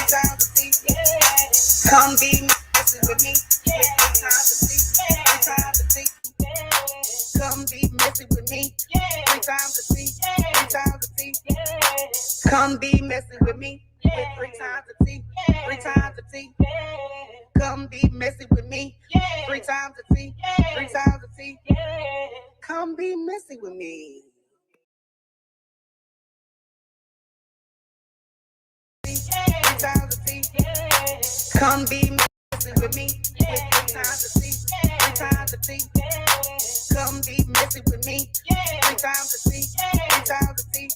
times a tea. Come be messing with me. 3 times a tea. 3 times a tea. Come be messing with me. 3 times a tea. 3 times a tea. Come be messing with me. 3 times a tea. 3 times a tea. Come be messing with me. 3 times a tea. 3 times a tea. Come be messing with me. 3 times a tea. Come be messing with me. 3 times a tea. 3 times a tea. Come be messing with me. 3 times a tea. 3 times a tea.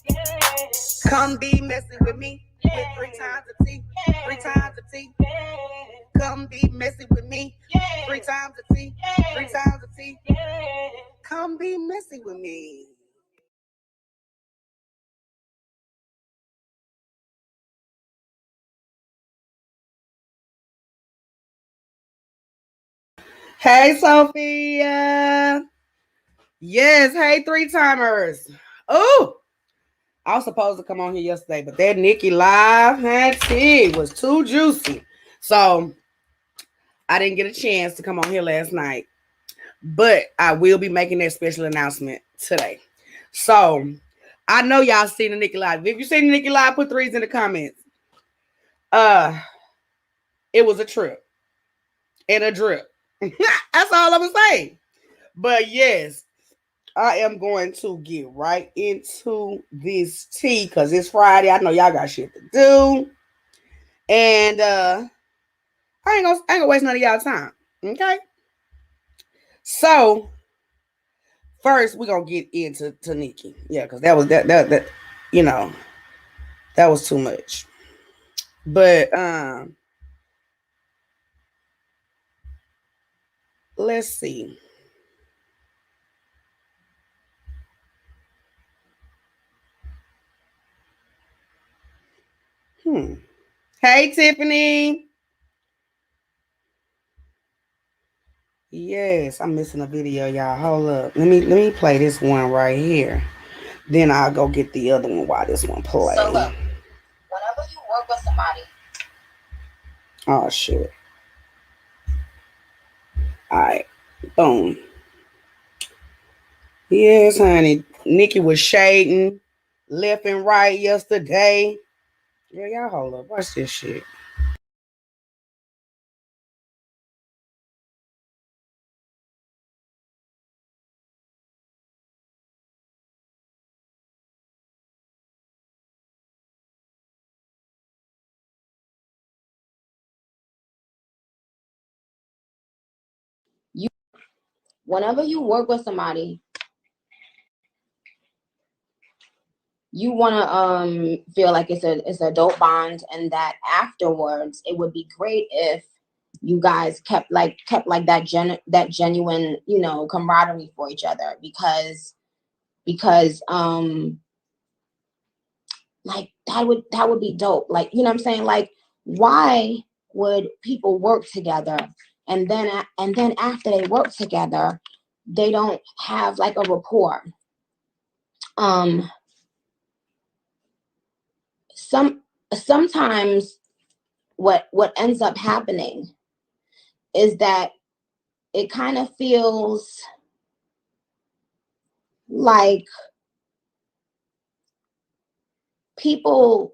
Come be messing with me. 3 times a tea. 3 times a tea. Come be messing with me. 3 times a tea. 3 times a tea. Come be messing with me. Hey, Sophia. Yes, hey, 3-timers. Oh, I was supposed to come on here yesterday, but that Nicki live was too juicy. So I didn't get a chance to come on here last night. But I will be making that special announcement today. So I know y'all seen the Nicki live. If you seen the Nicki live, put 3s in the comments. It was a trip and a drip. That's all I'm gonna say. But yes, I am going to get right into this tea because it's Friday. I know y'all got shit to do. And I ain't gonna waste none of y'all time. Okay. So first we're gonna get into Nicki. Yeah, because that was that you know, that was too much. But let's see. Hey, Tiffany. Yes, I'm missing a video, y'all. Hold up. Let me play this one right here. Then I'll go get the other one while this one plays. So look, whenever you work with somebody. Oh shit. Alright. Boom. Yes, honey. Nicki was shading left and right yesterday. Yeah, y'all hold up. Watch this shit. Whenever you work with somebody, you want to feel like it's a dope bond, and that afterwards it would be great if you guys kept that genuine, camaraderie for each other, because like that would be dope. Like, you know what I'm saying? Like, why would people work together and then after they work together, they don't have like a rapport? Sometimes what ends up happening is that it kind of feels like people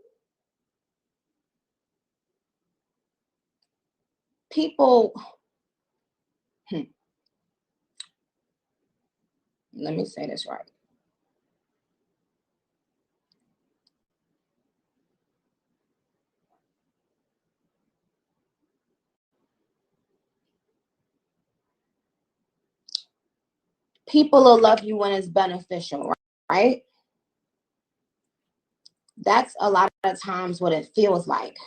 let me say this right. People will love you when it's beneficial, right? That's a lot of times what it feels like.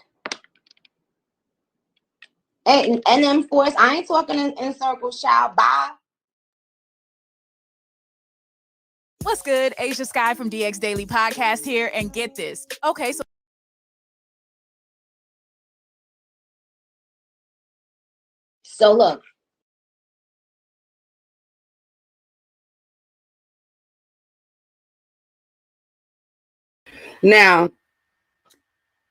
And then, of course, I ain't talking in circles, child. Bye. What's good? Asia Sky from DX Daily Podcast here, and get this. Okay, so look. Now,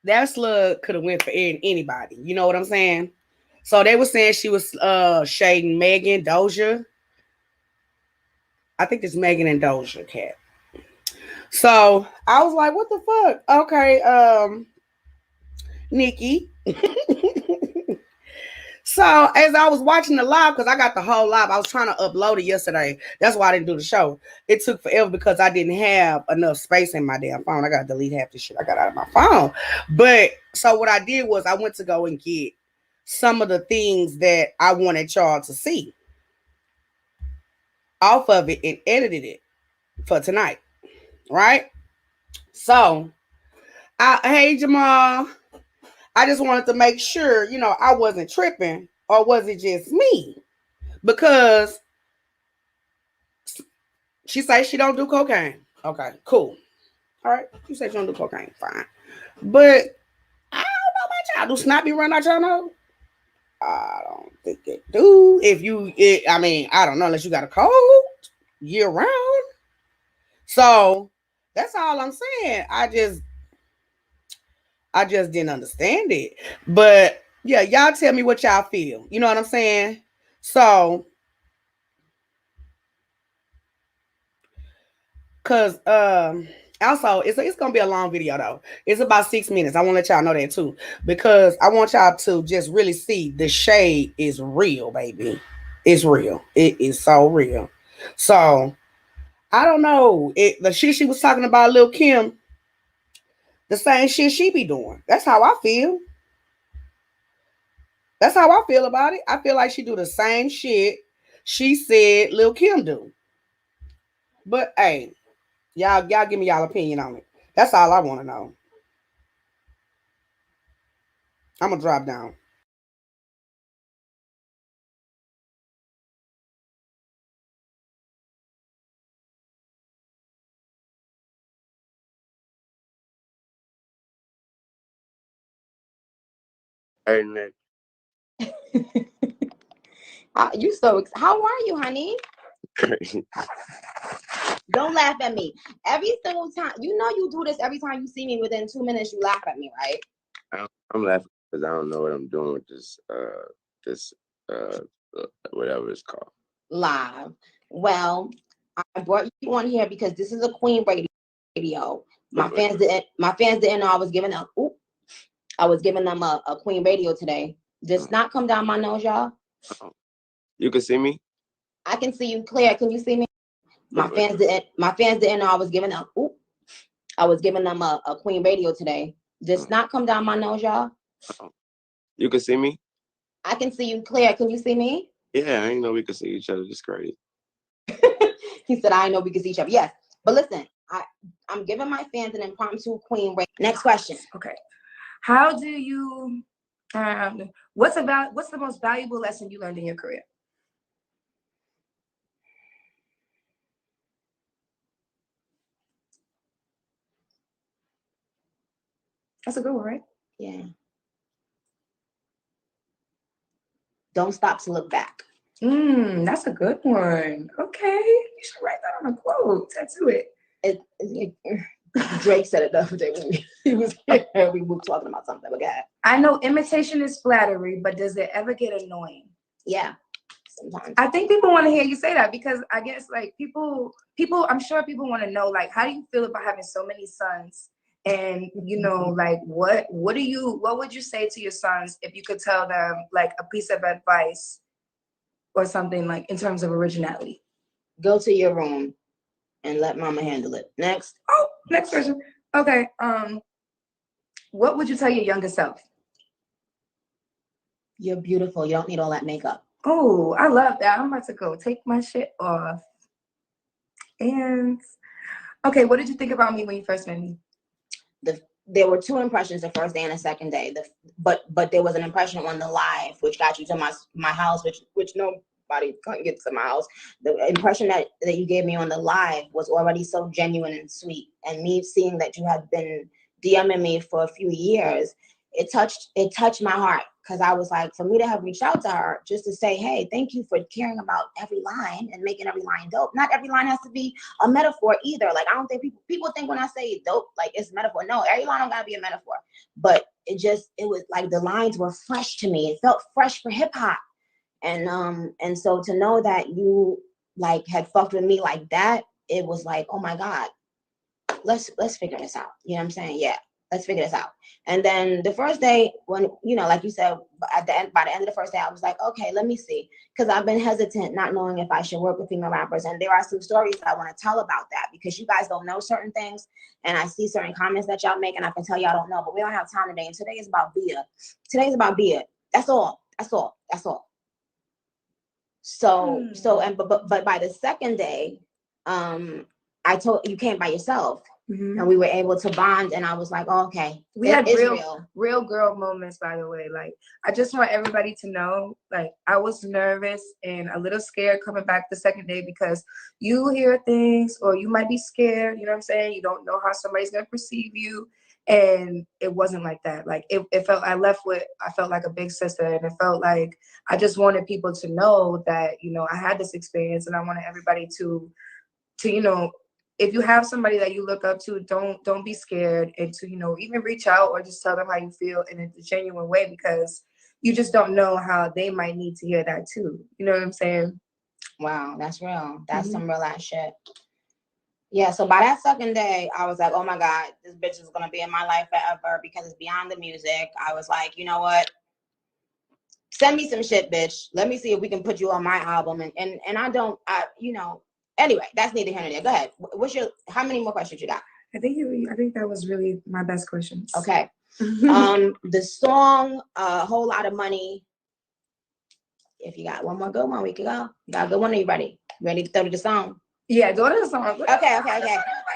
that slug could have went for anybody. You know what I'm saying? So they were saying she was shading Megan, Doja. I think it's Megan and Doja Cat. So I was like, what the fuck? Okay, Nicki. So as I was watching the live, because I got the whole live, I was trying to upload it yesterday. That's why I didn't do the show. It took forever because I didn't have enough space in my damn phone. I got to delete half the shit I got out of my phone. But so what I did was I went to go and get some of the things that I wanted y'all to see off of it and edited it for tonight. Right? So, hey Jamal, I just wanted to make sure, I wasn't tripping, or was it just me? Because she says she don't do cocaine. Okay, cool. All right, you say you don't do cocaine, fine. But I don't know about y'all. Do snot be running out y'all know? I don't think it do. I don't know unless you got a cold year round. So that's all I'm saying. I just didn't understand it. But yeah, y'all tell me what y'all feel. You know what I'm saying? So, cause also it's gonna be a long video though. It's about 6 minutes. I want to let y'all know that too, because I want y'all to just really see the shade is real, baby. It's real. It is so real. So I don't know. The shit she was talking about, Lil Kim, the same shit she be doing. That's how I feel. That's how I feel about it. I feel like she do the same shit she said Lil Kim do. But hey, y'all give me y'all opinion on it. That's all I want to know. I'm gonna drop down. Hey, Nick. You how are you, honey? Don't laugh at me. Every single time, you do this every time you see me. Within 2 minutes, you laugh at me, right? I'm laughing because I don't know what I'm doing with this whatever it's called. Live. Well, I brought you on here because this is a Queen radio. My fans didn't know I was giving them. I was giving them a Queen radio today. Does not come down my nose, y'all. You can see me. I can see you clear. Can you see me? My fans didn't know I was giving them. I was giving them a Queen radio today. Does not come down my nose, y'all. You can see me. I can see you clear. Can you see me? Yeah, I didn't know we could see each other. That's crazy. He said, I know we can see each other. Yes. But listen, I'm giving my fans an impromptu Queen radio. Next question. Okay. How do you what's the most valuable lesson you learned in your career? That's a good one, right? Yeah. Don't stop to look back. That's a good one. Okay. You should write that on a quote. Tattoo it. Drake said it the other day when he was here. We were talking about something. But God. I know imitation is flattery, but does it ever get annoying? Yeah. Sometimes. I think people want to hear you say that because I guess like people, I'm sure people want to know, like, how do you feel about having so many sons? And like what would you say to your sons if you could tell them like a piece of advice or something like in terms of originality? Go to your room and let mama handle it. Next. Oh, next question. Okay. What would you tell your younger self? You're beautiful. You don't need all that makeup. Oh, I love that. I'm about to go take my shit off. And okay, what did you think about me when you first met me? There were two impressions, the first day and the second day. But there was an impression on the live, which got you to my house, which nobody couldn't get to my house. The impression that you gave me on the live was already so genuine and sweet. And me seeing that you had been DMing me for a few years, it touched my heart, because I was like, for me to have reached out to her just to say, hey, thank you for caring about every line and making every line dope. Not every line has to be a metaphor either. Like, I don't think people think when I say dope, like it's metaphor. No, every line don't gotta be a metaphor. But it was like the lines were fresh to me. It felt fresh for hip hop. And so to know that you like had fucked with me like that, it was like, oh my God, let's figure this out. You know what I'm saying? Yeah, let's figure this out. And then the first day, when, you know, like you said, by the end of the first day, I was like, okay, let me see. Because I've been hesitant, not knowing if I should work with female rappers. And there are some stories I want to tell about that, because you guys don't know certain things. And I see certain comments that y'all make, and I can tell y'all don't know, but we don't have time today. And today is about Bia. Today's about Bia. That's all. That's all. That's all. So, but by the second day, I told you came by yourself. And we were able to bond, and I was like, oh, okay. We had real girl moments, by the way. Like, I just want everybody to know, like, I was nervous and a little scared coming back the second day, because you hear things, or you might be scared, you know what I'm saying? You don't know how somebody's gonna perceive you. And it wasn't like that. Like, it felt, I felt like a big sister, and it felt like I just wanted people to know that, you know, I had this experience, and I wanted everybody to, you know, if you have somebody that you look up to, don't be scared, and to, you know, even reach out or just tell them how you feel in a genuine way, because you just don't know how they might need to hear that too. You know what I'm saying? Wow, that's real. That's some real ass shit. Yeah, so by that second day, I was like, oh my God, this bitch is gonna be in my life forever, because it's beyond the music. I was like, you know what? Send me some shit, bitch. Let me see if we can put you on my album. And you know. Anyway, that's neither here nor there. Go ahead. How many more questions you got? I think that was really my best questions. Okay. The song, a whole lot of money. If you got one more good one, we can go. You got a good one? Are you ready? Ready to throw to the song? Yeah, go to the song.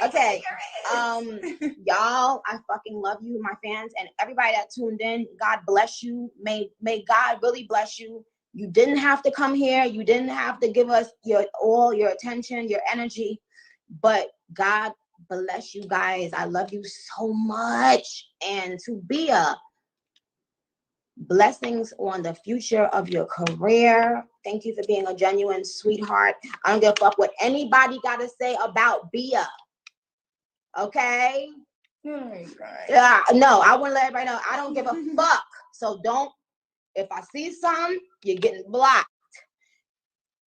Okay. Y'all, I fucking love you, my fans, and everybody that tuned in. God bless you. May God really bless you. You didn't have to come here. You didn't have to give us all your attention, your energy, but God bless you guys. I love you so much. And to Bia, blessings on the future of your career. Thank you for being a genuine sweetheart. I don't give a fuck what anybody got to say about Bia. Okay? No, I want to let everybody know I don't give a fuck. So don't. If I see some, you're getting blocked.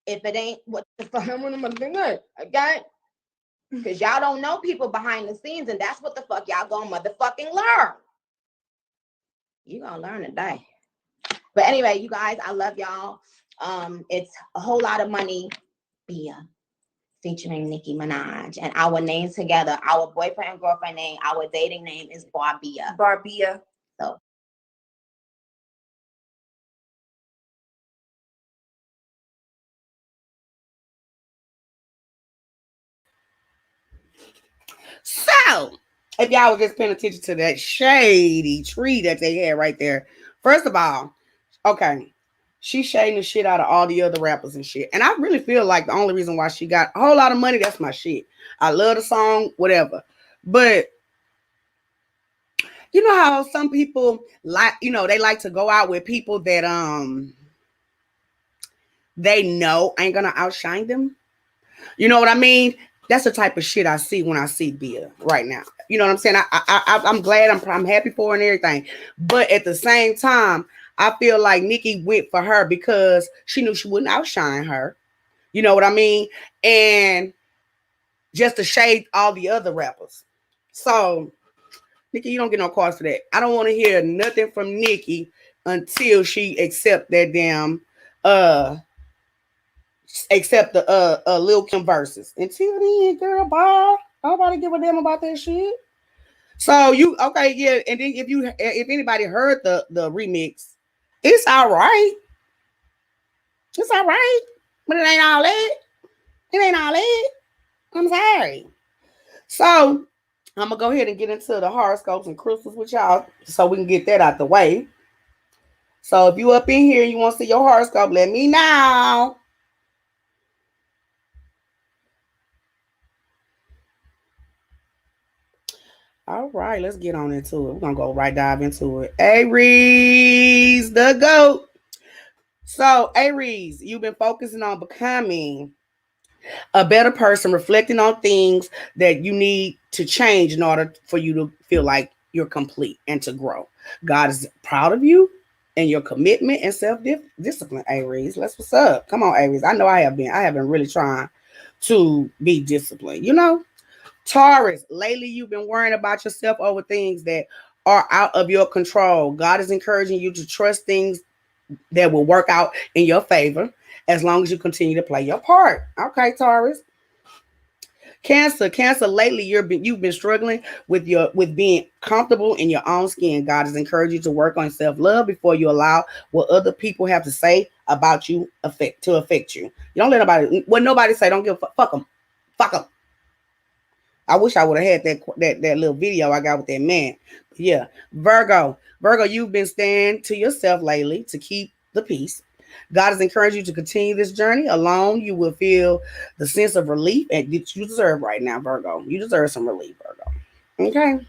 If it ain't what the fuck, I'm gonna do it, okay? Because y'all don't know people behind the scenes, and that's what the fuck y'all gonna motherfucking learn. You gonna learn today. But anyway, you guys, I love y'all. It's a whole lot of money. Bia, featuring Nicki Minaj, and our names together. Our boyfriend and girlfriend name. Our dating name is Barbia. So. So, if y'all were just paying attention to that shady tree that they had right there, first of all, okay, she's shading the shit out of all the other rappers and shit. And I really feel like the only reason why she got a whole lot of money, that's my shit. I love the song, whatever. But you know how some people like, you know, they like to go out with people that they know ain't gonna outshine them. You know what I mean? That's the type of shit I see when I see Bia right now. You know what I'm saying? I'm glad, I'm happy for her and everything. But at the same time, I feel like Nicki went for her because she knew she wouldn't outshine her. You know what I mean? And just to shade all the other rappers. So, Nicki, you don't get no cards for that. I don't want to hear nothing from Nicki until she accept that damn except the Lil Kim verses. Until then, girl, bye. Nobody give a damn about that shit. So you okay, yeah, and then if anybody heard the remix, it's all right. It's all right. But it ain't all that. It ain't all that. I'm sorry. So I'm gonna go ahead and get into the horoscopes and crystals with y'all so we can get that out the way. So if you up in here and you want to see your horoscope, let me know. All right, let's get on into it. We're gonna go right dive into it. Aries, the GOAT. So, Aries, you've been focusing on becoming a better person, reflecting on things that you need to change in order for you to feel like you're complete and to grow. God is proud of you and your commitment and self-discipline, Aries. Let's what's up. Come on, Aries. I know I have been. I have been really trying to be disciplined, you know? Taurus, lately you've been worrying about yourself over things that are out of your control. God is encouraging you to trust things that will work out in your favor as long as you continue to play your part. Okay, Taurus. Cancer. Lately, you've been struggling with being comfortable in your own skin. God has encouraged you to work on self love before you allow what other people have to say about you affect you. You don't let nobody say. Don't give a fuck them, fuck them. I wish I would have had that little video I got with that man. But yeah, Virgo, you've been staying to yourself lately to keep the peace. God has encouraged you to continue this journey alone. You will feel the sense of relief and that you deserve right now, Virgo. You deserve some relief, Virgo. Okay.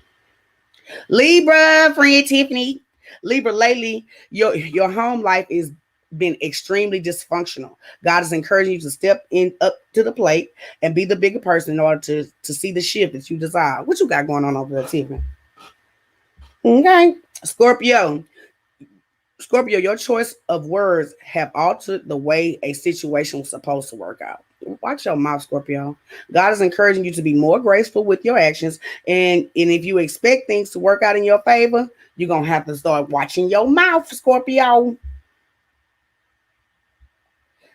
Libra, friend Tiffany. Libra, lately, your home life is been extremely dysfunctional. God is encouraging you to step in up to the plate and be the bigger person in order to see the shift that you desire. What you got going on over there, Tiffany? Okay. Scorpio, your choice of words have altered the way a situation was supposed to work out. Watch your mouth, Scorpio. God is encouraging you to be more graceful with your actions. And if you expect things to work out in your favor, you're going to have to start watching your mouth, Scorpio.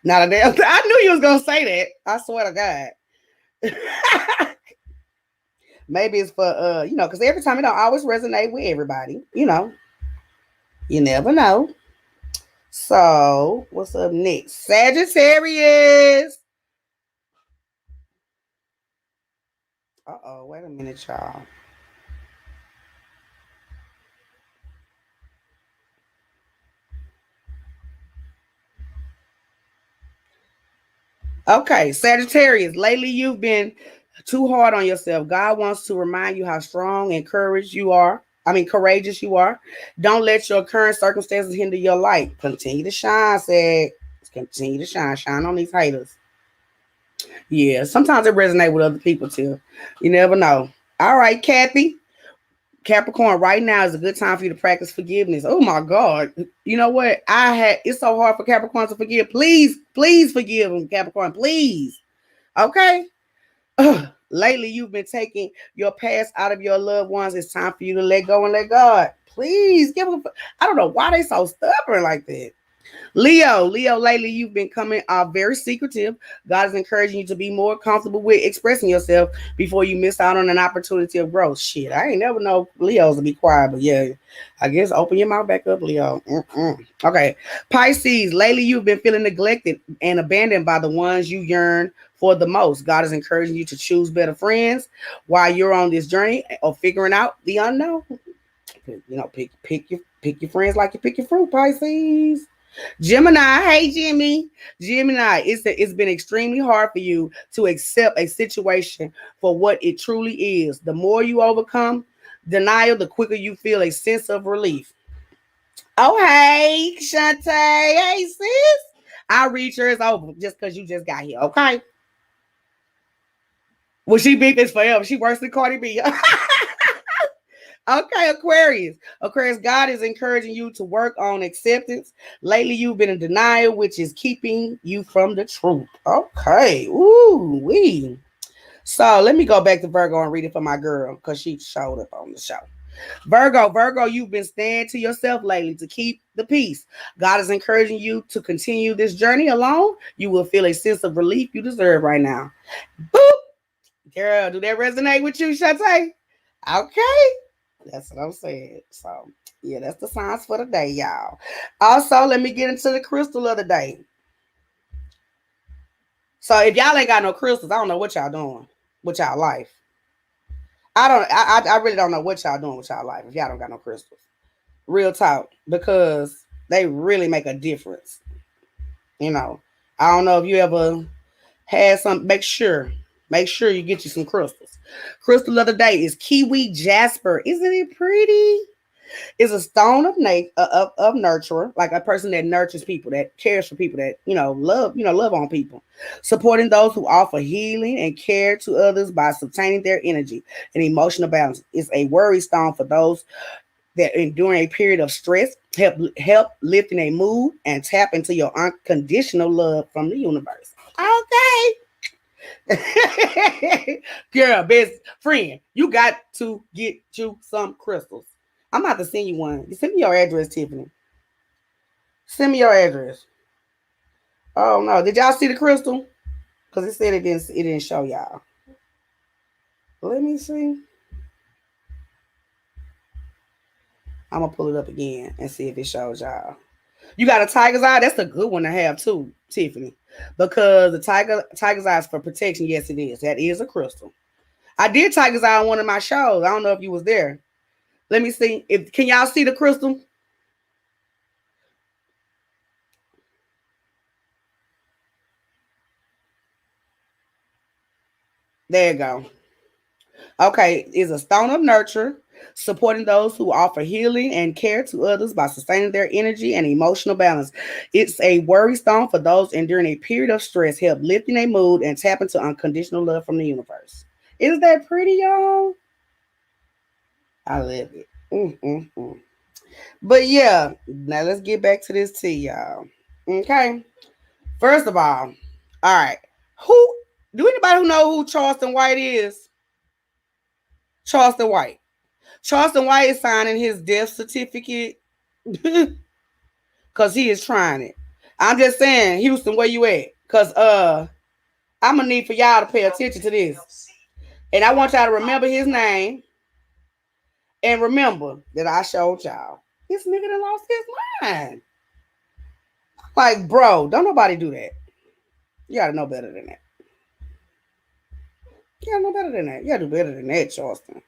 Not a damn. I knew you was going to say that. I swear to God. Maybe it's for, because every time it don't always resonate with everybody, You never know. So, what's up next? Sagittarius. Uh-oh, wait a minute, y'all. Okay, Sagittarius. Lately, you've been too hard on yourself. God wants to remind you how strong and courageous you are. Don't let your current circumstances hinder your light. Continue to shine, Sag. Continue to shine. Shine on these haters. Yeah, sometimes it resonates with other people too. You never know. All right, Kathy. Capricorn, right now is a good time for you to practice forgiveness. Oh my God. You know what? It's so hard for Capricorn to forgive. Please forgive them, Capricorn. Please. Okay. Lately, you've been taking your past out of your loved ones. It's time for you to let go and let God. Please give them. I don't know why they so stubborn like that. Leo, lately you've been coming off very secretive. God is encouraging you to be more comfortable with expressing yourself before you miss out on an opportunity of growth. Shit, I ain't never know Leos to be quiet, but yeah, I guess open your mouth back up, Leo. Okay, Pisces, lately you've been feeling neglected and abandoned by the ones you yearn for the most. God is encouraging you to choose better friends while you're on this journey of figuring out the unknown. Pick your friends like you pick your fruit, Pisces. Gemini, hey Jimmy. Gemini, it's been extremely hard for you to accept a situation for what it truly is. The more you overcome denial, the quicker you feel a sense of relief. Oh, hey, Shantae. Hey, sis. I'll read yours over just because you just got here, okay? Well, she beat this forever. She worse than Cardi B. Okay, Aquarius. God is encouraging you to work on acceptance. Lately, you've been in denial, which is keeping you from the truth. Okay. Ooh, wee. So let me go back to Virgo and read it for my girl because she showed up on the show. Virgo, you've been staying to yourself lately to keep the peace. God is encouraging you to continue this journey alone. You will feel a sense of relief you deserve right now. Boop. Girl, do that resonate with you, Shantae? Okay. That's what I'm saying. So, yeah, that's the signs for the day, y'all. Also, let me get into the crystal of the day. So, if y'all ain't got no crystals, I don't know what y'all doing with y'all life. I really don't know what y'all doing with y'all life if y'all don't got no crystals. Real talk, because they really make a difference. I don't know if you ever had some. Make sure Make sure you get you some crystals. Crystal of the day is kiwi jasper. Isn't it pretty? It's a stone of nurturer, like a person that nurtures people, that cares for people, that love on people, supporting those who offer healing and care to others by sustaining their energy and emotional balance. It's a worry stone for those that during a period of stress, help lifting a mood and tap into your unconditional love from the universe. Okay. Girl, best friend, you got to get you some crystals. I'm about to send you one. Send me your address, Tiffany. Send me your address. Oh no, did y'all see the crystal? Because it said it didn't show y'all. Let me see. I'm gonna pull it up again and see if it shows y'all. You got a tiger's eye. That's a good one to have too, Tiffany, because the tiger's eye is for protection. Yes, it is. That is a crystal. I did tiger's eye on one of my shows. I don't know if you was there. Let me see. Can y'all see the crystal? There you go. Okay, is a stone of nurture, supporting those who offer healing and care to others by sustaining their energy and emotional balance. It's a worry stone for those enduring a period of stress, help lifting a mood and tap into unconditional love from the universe. Isn't that pretty, y'all? I love it. But yeah, now let's get back to this tea, y'all. Okay. First of all right. Do anybody who know who Charleston White is? Charleston White. Charleston White is signing his death certificate because he is trying it. I'm just saying, Houston, where you at? Because I'm gonna need for y'all to pay attention to this. And I want y'all to remember his name. And remember that I showed y'all. This nigga done lost his mind. Like, bro, don't nobody do that. You gotta know better than that. You gotta know better than that. You gotta do better than that, Charleston.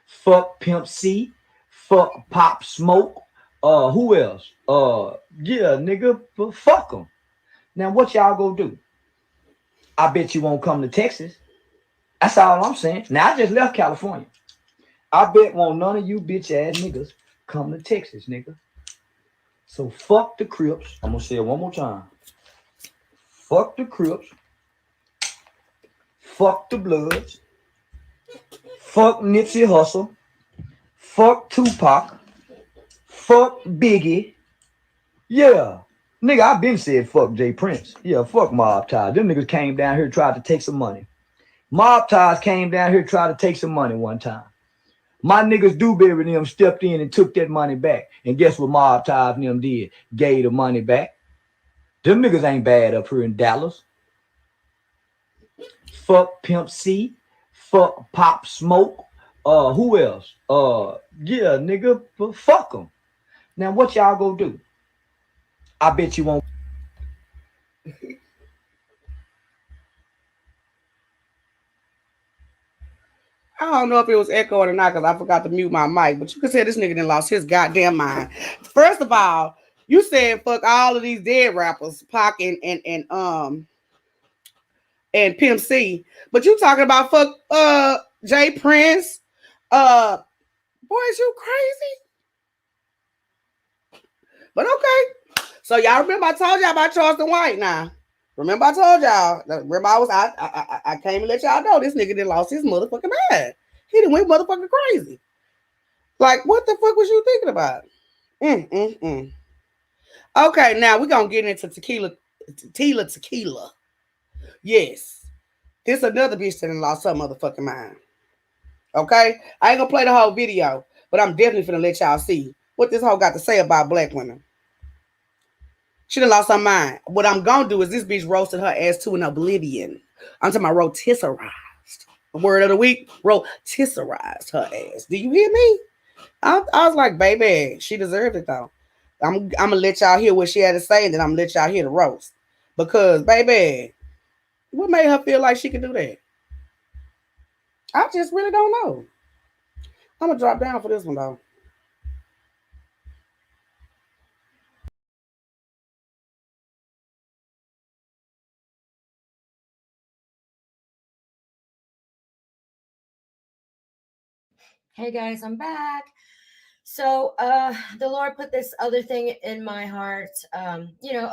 Fuck Pimp C. Fuck Pop Smoke. Who else? Yeah, nigga, fuck them. Now, what y'all gonna do? I bet you won't come to Texas. That's all I'm saying. Now, I just left California. I bet won't none of you bitch ass niggas come to Texas, nigga. So fuck the Crips. I'm gonna say it one more time. Fuck the Crips. Fuck the Bloods. Fuck Nipsey Hussle. Fuck Tupac. Fuck Biggie. Yeah. Nigga, I been said fuck Jay Prince. Yeah, fuck Mob Ties. Them niggas came down here, tried to take some money. Mob Ties came down here, tried to take some money one time. My niggas Dewberry and them stepped in and took that money back. And guess what Mob Ties and them did? Gave the money back. Them niggas ain't bad up here in Dallas. Fuck Pimp C. Fuck Pop Smoke. Who else? Yeah, nigga, fuck them. Now, what y'all gonna do? I bet you won't. I don't know if it was echoing or not because I forgot to mute my mic, but you can say this nigga done lost his goddamn mind. First of all, you said fuck all of these dead rappers, Pac and Pimp C, but you talking about fuck Jay Prince. Boys, you crazy? But okay. So y'all remember I told y'all about Charleston White now. Remember I told y'all. Remember I came and let y'all know this nigga done lost his motherfucking mind. He done went motherfucking crazy. Like, what the fuck was you thinking about? Okay, now we're gonna get into Tila Tekillya. Yes. This another bitch that done lost her motherfucking mind. Okay? I ain't gonna play the whole video, but I'm definitely finna let y'all see what this hoe got to say about black women. She done lost her mind. What I'm gonna do is this bitch roasted her ass to an oblivion. I'm talking about rotisserized. Word of the week, rotisserized her ass. Do you hear me? I was like, baby, she deserved it though. I'm gonna let y'all hear what she had to say, and then I'm gonna let y'all hear the roast. Because, baby, what made her feel like she could do that? I just really don't know. I'm gonna drop down for this one though. Hey guys, I'm back. So the Lord put this other thing in my heart. A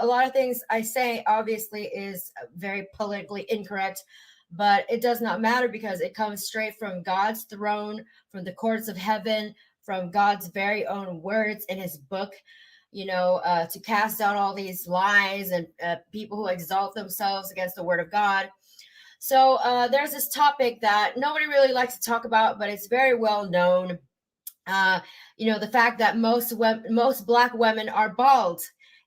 lot of things I say obviously is very politically incorrect, but it does not matter because it comes straight from God's throne, from the courts of heaven, from God's very own words in his book. To cast out all these lies and people who exalt themselves against the word of God. So there's this topic that nobody really likes to talk about, but it's very well known. The fact that most Black women are bald,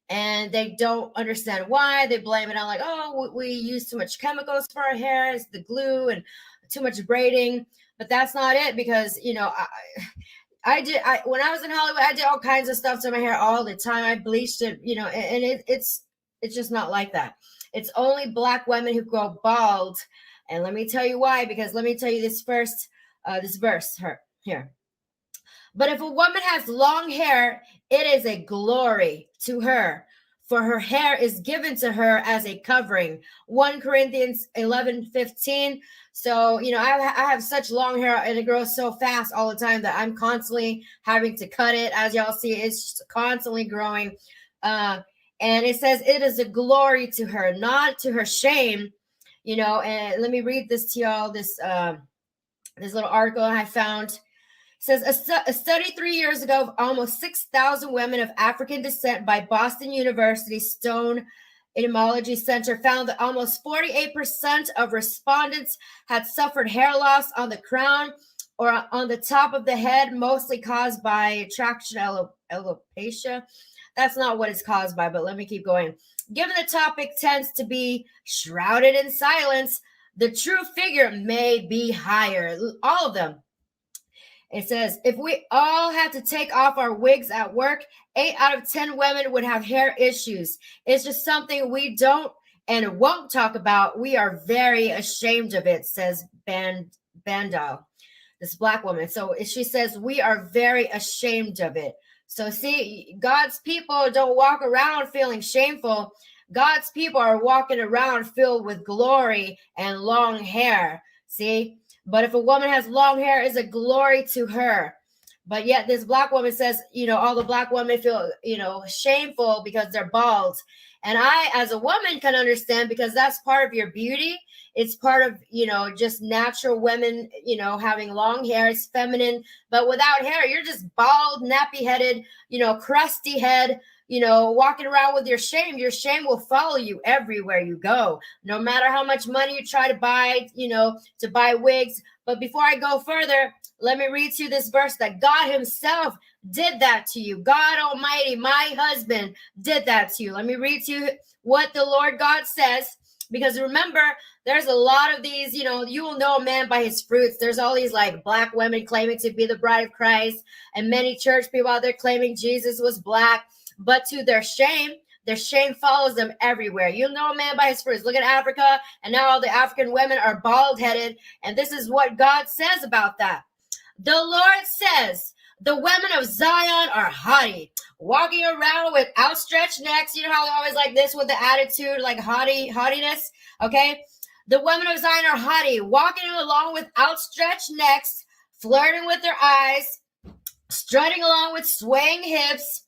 and they don't understand why. They blame it on like, oh, we use too much chemicals for our hair, it's the glue and too much braiding. But that's not it, because when I was in Hollywood, I did all kinds of stuff to my hair all the time. I bleached it, and it's just not like that. It's only Black women who grow bald. And let me tell you why, because let me tell you this verse here. But if a woman has long hair, it is a glory to her, for her hair is given to her as a covering. 1 Corinthians 11:15. So, I have such long hair, and it grows so fast all the time that I'm constantly having to cut it. As y'all see, it's constantly growing. And it says it is a glory to her, not to her shame. And let me read this to y'all. This little article I found. It says a study 3 years ago of almost 6,000 women of African descent by Boston University Stone Etymology Center found that almost 48% of respondents had suffered hair loss on the crown or on the top of the head, mostly caused by traction alopecia. That's not what it's caused by, but let me keep going. Given the topic tends to be shrouded in silence, the true figure may be higher. All of them. It says, if we all had to take off our wigs at work, 8 out of 10 women would have hair issues. It's just something we don't and won't talk about. We are very ashamed of it, says Bandal, this Black woman. So she says, we are very ashamed of it. So see, God's people don't walk around feeling shameful. God's people are walking around filled with glory and long hair. See? But if a woman has long hair, it's a glory to her. But yet this Black woman says, all the Black women feel, shameful because they're bald. And I, as a woman, can understand, because that's part of your beauty. It's part of, just natural women, having long hair. It's feminine. But without hair, you're just bald, nappy-headed, crusty head, walking around with your shame. Your shame will follow you everywhere you go, no matter how much money you try to buy, to buy wigs. But before I go further, let me read to you this verse that God himself did that to you. God Almighty, my husband, did that to you. Let me read to you what the Lord God says, because remember, there's a lot of these, you will know a man by his fruits. There's all these like Black women claiming to be the bride of Christ, and many church people out there claiming Jesus was Black, but to their shame follows them everywhere. You'll know a man by his fruits. Look at Africa, and now all the African women are bald-headed, and this is what God says about that. The Lord says, the women of Zion are haughty, walking around with outstretched necks. You know how they always like this with the attitude, like haughtiness, okay? The women of Zion are haughty, walking along with outstretched necks, flirting with their eyes, strutting along with swaying hips,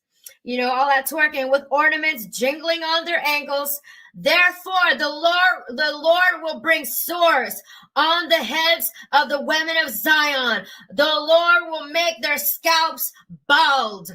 all that twerking, with ornaments jingling on their ankles. Therefore, the Lord will bring sores on the heads of the women of Zion. The Lord will make their scalps bald.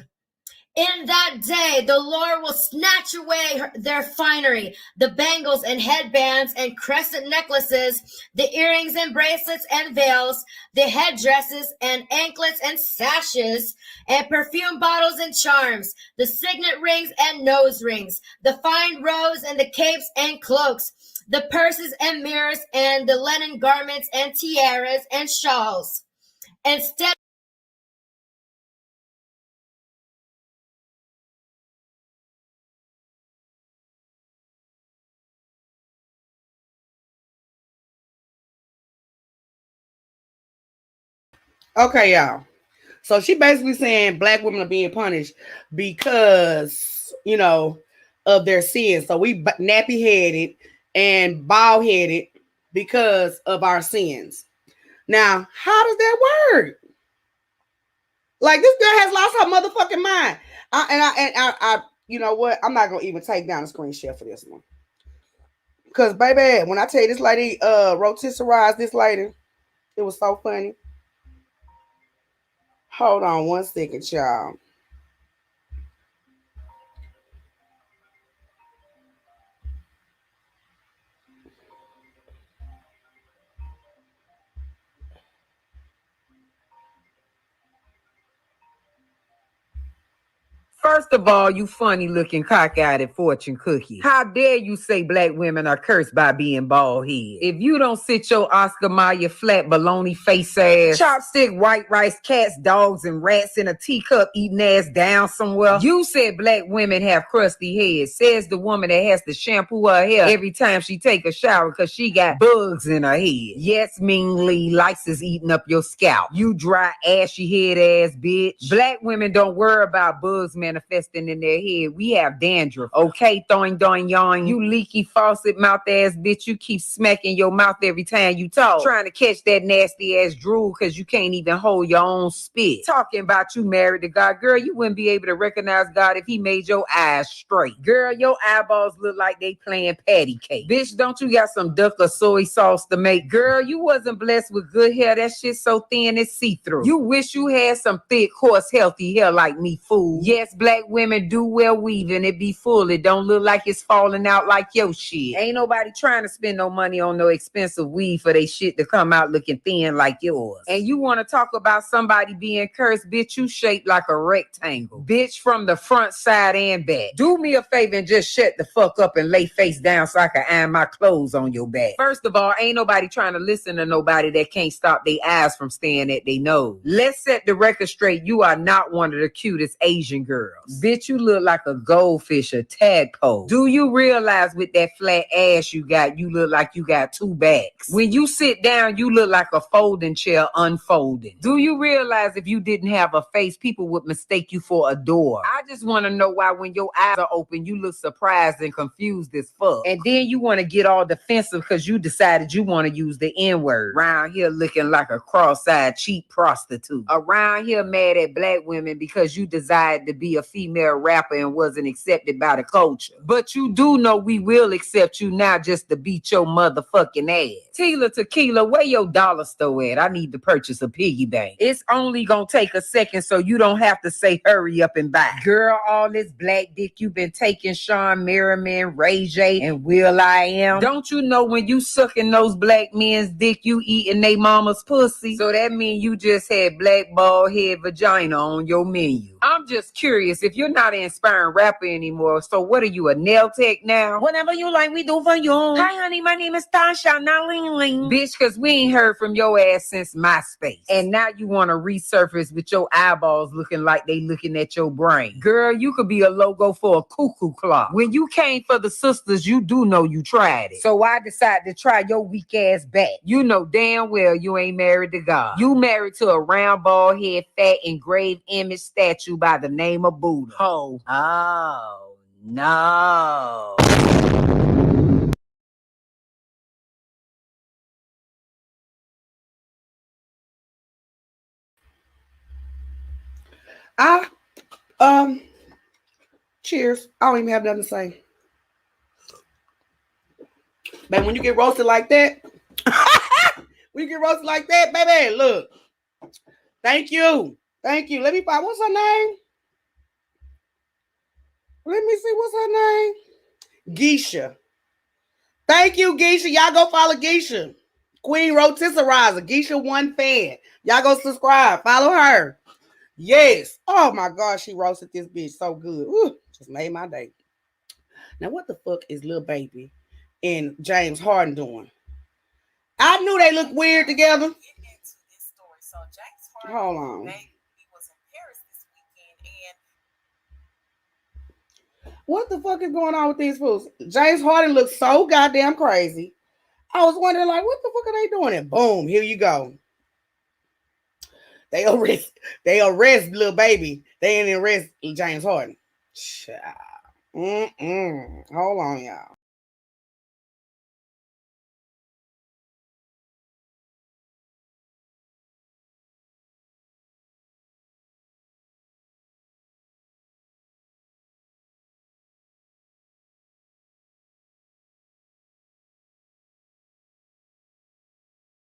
In that day, the Lord will snatch away their finery, the bangles and headbands and crescent necklaces, the earrings and bracelets and veils, the headdresses and anklets and sashes, and perfume bottles and charms, the signet rings and nose rings, the fine robes and the capes and cloaks, the purses and mirrors and the linen garments and tiaras and shawls. Instead, Okay, y'all. So she basically saying black women are being punished because, you know, of their sins. So we nappy headed and bald headed because of our sins. Now, how does that work? Like, this girl has lost her motherfucking mind. I you know what? I'm not gonna even take down a screen share for this one. Cause baby, when I tell you this lady rotisserized this lady, it was so funny. Hold on one second, y'all. First of all, you funny looking cockeyed fortune cookie. How dare you say black women are cursed by being bald head? If you don't sit your Oscar Mayer flat baloney face ass, chopstick white rice, cats, dogs, and rats in a teacup eating ass down somewhere. You said black women have crusty heads, says the woman that has to shampoo her hair every time she take a shower because she got bugs in her head. Yes, Ming Lee, lice is eating up your scalp. You dry, ashy head ass bitch. Black women don't worry about bugs manifesting in their head. We have dandruff. Okay, throwing doing yawn. You leaky faucet mouth ass bitch. You keep smacking your mouth every time you talk. Trying to catch that nasty ass drool because you can't even hold your own spit. Talking about you married to God. Girl, you wouldn't be able to recognize God if he made your eyes straight. Girl, your eyeballs look like they playing patty cake. Bitch, don't you got some duck or soy sauce to make? Girl, you wasn't blessed with good hair. That shit so thin it's see-through. You wish you had some thick, coarse, healthy hair like me, fool. Yes, black women do well weaving. It be full. It don't look like it's falling out like your shit. Ain't nobody trying to spend no money on no expensive weave for they shit to come out looking thin like yours. And you want to talk about somebody being cursed, bitch, you shaped like a rectangle. Bitch, from the front, side, and back. Do me a favor and just shut the fuck up and lay face down so I can iron my clothes on your back. First of all, ain't nobody trying to listen to nobody that can't stop their eyes from staring at their nose. Let's set the record straight. You are not one of the cutest Asian girls. Bitch, you look like a goldfish, a tadpole. Do you realize with that flat ass you got, you look like you got two backs? When you sit down, you look like a folding chair unfolding. Do you realize if you didn't have a face, people would mistake you for a door? I just want to know why when your eyes are open, you look surprised and confused as fuck. And then you want to get all defensive because you decided you want to use the N-word. Around here looking like a cross-eyed cheap prostitute. Around here mad at black women because you desired to be a female rapper and wasn't accepted by the culture. But you do know we will accept you now just to beat your motherfucking ass. Tila Tekillya, where your dollar store at? I need to purchase a piggy bank. It's only gonna take a second so you don't have to say hurry up and buy. Girl, all this black dick you been taking, Sean Merriman, Ray J, and will.i.am. Don't you know when you sucking those black men's dick, you eating they mama's pussy? So that mean you just had black bald head vagina on your menu. I'm just curious, if you're not an inspiring rapper anymore, so what are you, a nail tech now? Whatever you like, we do for you. Hi, honey, my name is Tasha, not Ling Ling. Bitch, because we ain't heard from your ass since MySpace. And now you want to resurface with your eyeballs looking like they looking at your brain. Girl, you could be a logo for a cuckoo clock. When you came for the sisters, you do know you tried it. So I decided to try your weak ass back. You know damn well you ain't married to God. You married to a round, bald head, fat, engraved image statue by the name of Buddha. Oh, no. Cheers. I don't even have nothing to say. But when you get roasted like that, baby, look. Thank you. Let me find, what's her name? Let me see, what's her name? Geisha. Thank you, Geisha. Y'all go follow Geisha. Queen Rotisserizer. Geisha one fan. Y'all go subscribe. Follow her. Yes. Oh my God, she roasted this bitch so good. Ooh, just made my day. Now, what the fuck is Lil Baby and James Harden doing? I knew they looked weird together. Hold on. What the fuck is going on with these fools? James Harden looks so goddamn crazy. I was wondering, like, what the fuck are they doing? And boom, here you go. They arrest Lil Baby. They didn't arrest James Harden. Child. Hold on, y'all.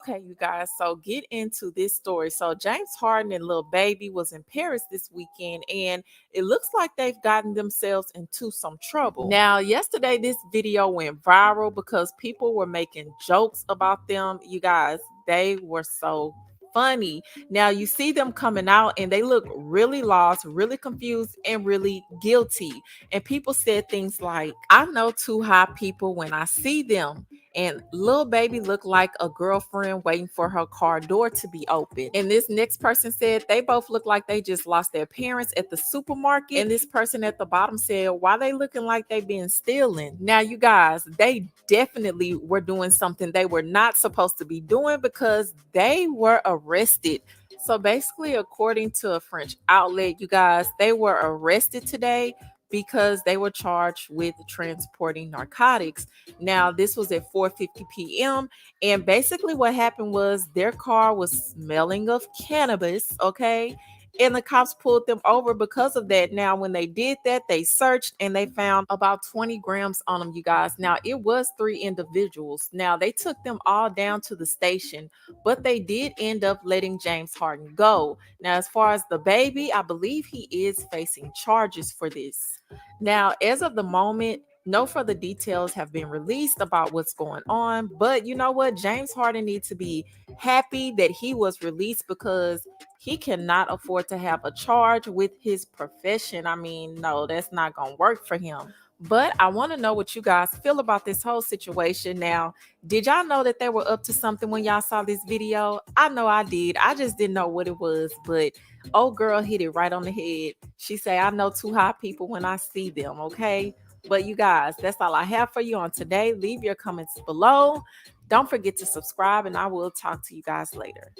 Okay, you guys, so get into this story. So James Harden and Lil Baby was in Paris this weekend, and it looks like they've gotten themselves into some trouble. Now, yesterday this video went viral because people were making jokes about them. You guys, they were so funny. Now you see them coming out and they look really lost, really confused, and really guilty. And people said things like, I know two hot people when I see them. And Lil Baby looked like a girlfriend waiting for her car door to be open. And this next person said they both look like they just lost their parents at the supermarket. And this person at the bottom said, why they looking like they been stealing? Now, you guys, they definitely were doing something they were not supposed to be doing because they were arrested. So basically, according to a French outlet, you guys, they were arrested today because they were charged with transporting narcotics. Now, this was at 4:50 p.m. And basically what happened was their car was smelling of cannabis, okay? And the cops pulled them over because of that. Now, when they did that, they searched and they found about 20 grams on them, you guys. Now, it was 3 individuals. Now, they took them all down to the station, but they did end up letting James Harden go. Now, as far as the baby, I believe he is facing charges for this. Now, as of the moment, no further details have been released about what's going on. But you know what? James Harden needs to be happy that he was released because he cannot afford to have a charge with his profession. I mean, no, that's not going to work for him. But I want to know what you guys feel about this whole situation. Now, did y'all know that they were up to something when y'all saw this video? I know I did. I just didn't know what it was. But old girl hit it right on the head. She said, I know two hot people when I see them, okay? But you guys, that's all I have for you on today. Leave your comments below. Don't forget to subscribe, and I will talk to you guys later.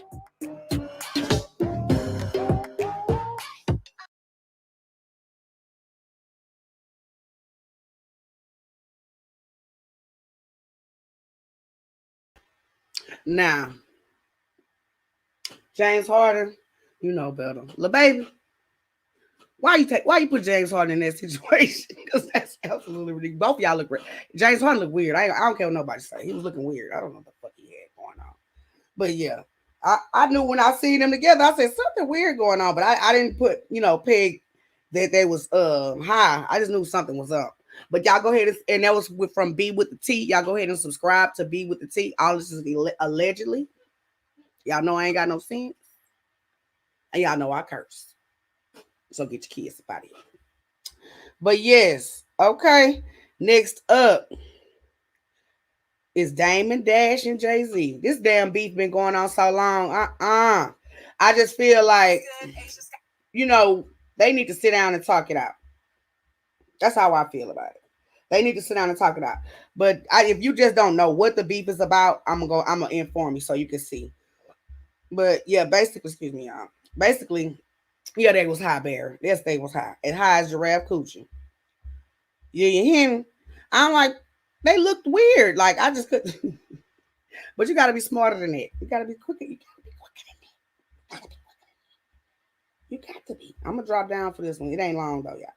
Now, James Harden, you know better. Lil Baby, why you put James Harden in that situation? Because that's absolutely ridiculous. Both of y'all look great. James Harden look weird. I don't care what nobody say. He was looking weird. I don't know what the fuck he had going on. But yeah, I knew when I seen them together, I said something weird going on. But I didn't put, peg that they was high. I just knew something was up. But y'all go ahead and that was from B with the T. Y'all go ahead and subscribe to B with the T. All this is allegedly. Y'all know I ain't got no sense. And y'all know I curse. So get your kids up out of here. But yes, okay. Next up is Damon Dash and Jay-Z. This damn beef been going on so long. I just feel like, they need to sit down and talk it out. That's how I feel about it. They need to sit down and talk it out. But if you just don't know what the beef is about, I'm gonna inform you so you can see. But yeah, basically, excuse me, y'all. Basically, yeah, they was high, Bear. Yes, they was high. As high as Giraffe Coochie. Yeah, you hear me? I'm like, they looked weird. Like, I just couldn't. But you got to be smarter than that. You got to be quicker. You got to be quicker than that. You got to be. I'm going to drop down for this one. It ain't long, though, y'all.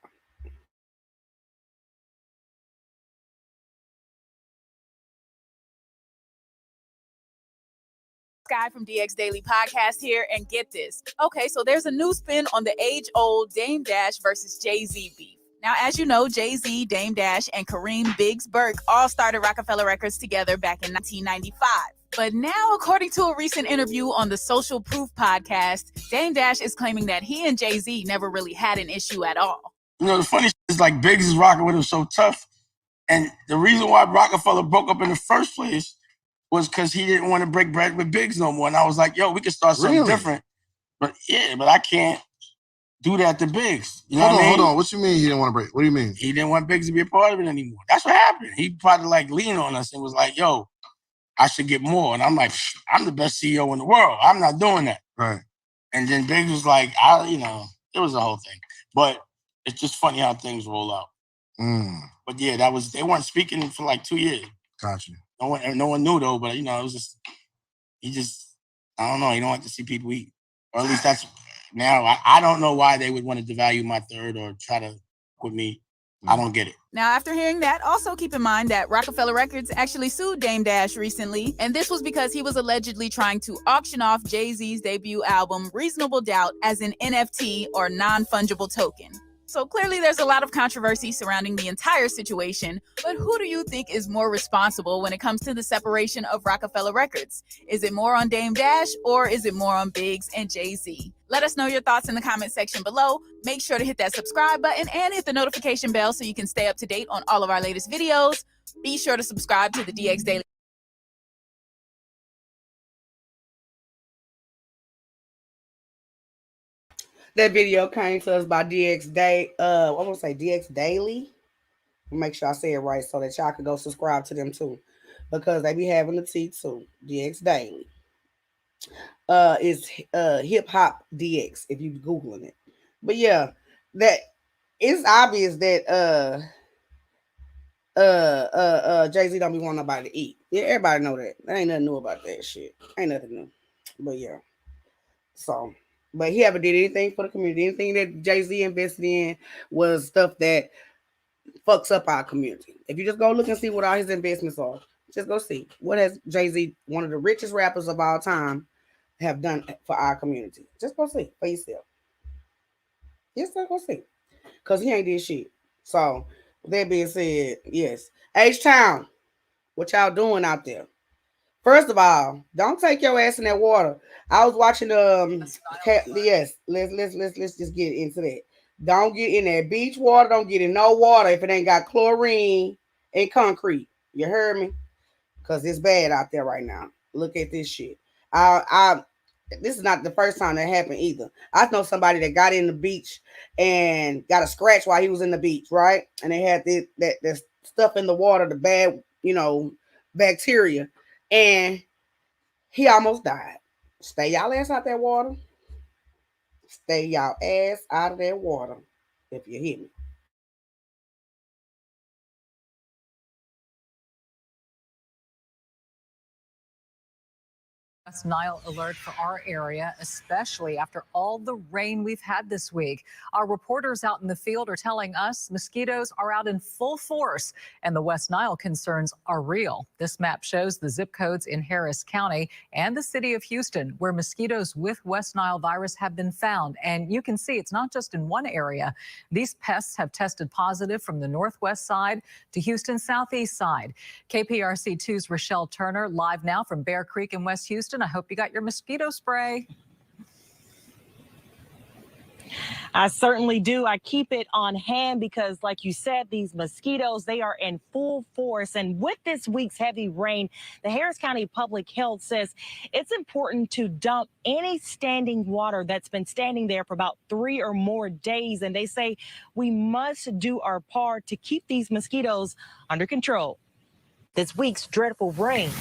Sky from DX Daily Podcast here, and get this. Okay, so there's a new spin on the age-old Dame Dash versus Jay-Z beef. Now, as you know, Jay-Z, Dame Dash, and Kareem Biggs Burke all started Rockefeller Records together back in 1995. But now, according to a recent interview on the Social Proof podcast, Dame Dash is claiming that he and Jay-Z never really had an issue at all. The funny shit is like Biggs is rocking with him so tough. And the reason why Rockefeller broke up in the first place was because he didn't want to break bread with Biggs no more. And I was like, yo, we can start something different. But I can't do that to Biggs. You know what I mean? Hold on. What you mean he didn't want to break? What do you mean? He didn't want Biggs to be a part of it anymore. That's what happened. He probably leaned on us and was like, yo, I should get more. And I'm like, I'm the best CEO in the world. I'm not doing that. Right. And then Biggs was like, it was a whole thing. But it's just funny how things roll out. But yeah, they weren't speaking for like 2 years. Gotcha. No one knew though, but it was just, I don't know, he don't like to see people eat. Or at least that's now, I don't know why they would want to devalue my third or try to with me. I don't get it. Now, after hearing that, also keep in mind that Rockefeller Records actually sued Dame Dash recently, and this was because he was allegedly trying to auction off Jay-Z's debut album, Reasonable Doubt, as an NFT or non-fungible token. So clearly there's a lot of controversy surrounding the entire situation, but who do you think is more responsible when it comes to the separation of Rockefeller Records? Is it more on Dame Dash or is it more on Biggs and Jay-Z? Let us know your thoughts in the comment section below. Make sure to hit that subscribe button and hit the notification bell so you can stay up to date on all of our latest videos. Be sure to subscribe to the DX Daily. That video came to us by DX Day. I want to say DX Daily. Make sure I say it right so that y'all can go subscribe to them too, because they be having the tea too. DX Daily. Is hip hop DX if you googling it. But yeah, that it's obvious that Jay-Z don't be wanting nobody to eat. Yeah, everybody know that. There ain't nothing new about that shit. Ain't nothing new. But yeah. So, but he haven't did anything for the community. Anything that Jay-Z invested in was stuff that fucks up our community. If you just go look and see what all his investments are, just go see what has Jay-Z, one of the richest rappers of all time, have done for our community. Just go see for yourself. Just go see, cause he ain't did shit. So with that being said, yes, Htown, what y'all doing out there? First of all, don't take your ass in that water. I was watching yes, let's just get into that. Don't get in that beach water. Don't get in no water if it ain't got chlorine and concrete. You heard me? Cause it's bad out there right now. Look at this shit. This is not the first time that happened either. I know somebody that got in the beach and got a scratch while he was in the beach, right? And they had that stuff in the water, the bad, bacteria, and he almost died. Stay y'all ass out that water. Stay y'all ass out of that water, if you hear me. West Nile alert for our area, especially after all the rain we've had this week. Our reporters out in the field are telling us mosquitoes are out in full force and the West Nile concerns are real. This map shows the zip codes in Harris County and the city of Houston where mosquitoes with West Nile virus have been found. And you can see it's not just in one area. These pests have tested positive from the northwest side to Houston's southeast side. KPRC 2's Rochelle Turner live now from Bear Creek in West Houston. I hope you got your mosquito spray. I certainly do. I keep it on hand because, like you said, these mosquitoes, they are in full force. And with this week's heavy rain, the Harris County Public Health says it's important to dump any standing water that's been standing there for about 3 or more days. And they say we must do our part to keep these mosquitoes under control. This week's dreadful rain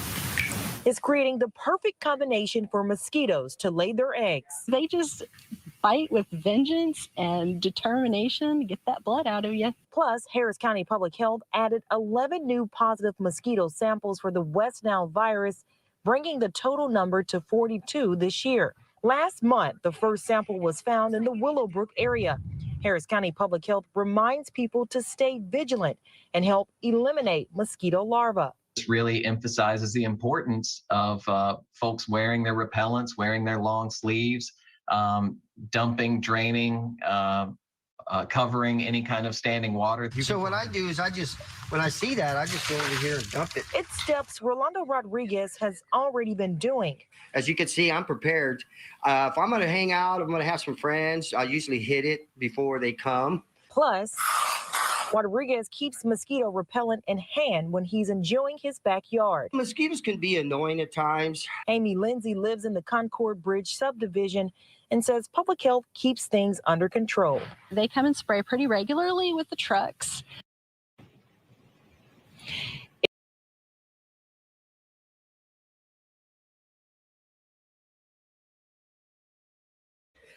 is creating the perfect combination for mosquitoes to lay their eggs. They just fight with vengeance and determination to get that blood out of you. Plus, Harris County Public Health added 11 new positive mosquito samples for the West Nile virus, bringing the total number to 42 this year. Last month, the first sample was found in the Willowbrook area. Harris County Public Health reminds people to stay vigilant and help eliminate mosquito larvae. This really emphasizes the importance of folks wearing their repellents, wearing their long sleeves, dumping, draining, covering any kind of standing water. So what I do is when I see that, I just go over here and dump it. It's steps Rolando Rodriguez has already been doing. As you can see, I'm prepared. If I'm going to hang out, I'm going to have some friends, I usually hit it before they come. Plus, Rodriguez keeps mosquito repellent in hand when he's enjoying his backyard. Mosquitoes can be annoying at times. Amy Lindsay lives in the Concord Bridge subdivision and says public health keeps things under control. They come and spray pretty regularly with the trucks.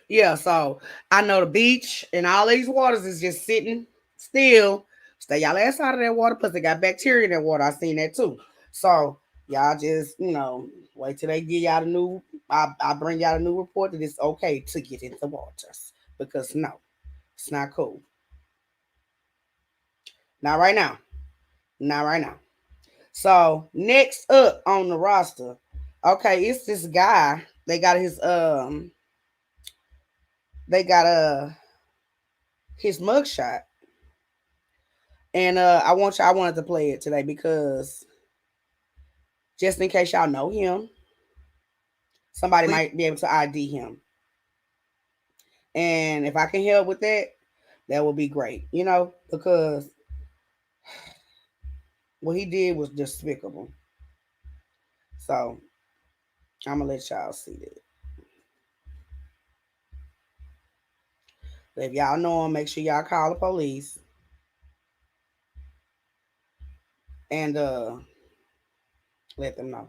Yeah, so I know the beach and all these waters is just sitting still. Stay y'all ass out of that water because they got bacteria in that water. I seen that too. So y'all just, wait till they give y'all the new. I bring y'all a new report that it's okay to get into waters because no, it's not cool. Not right now. Not right now. So next up on the roster, okay, it's this guy. They got his mugshot. And I wanted to play it today because just in case y'all know him, somebody might be able to ID him. And if I can help with that, that would be great, because what he did was despicable. So I'm gonna let y'all see that. But if y'all know him, make sure y'all call the police. And let them know.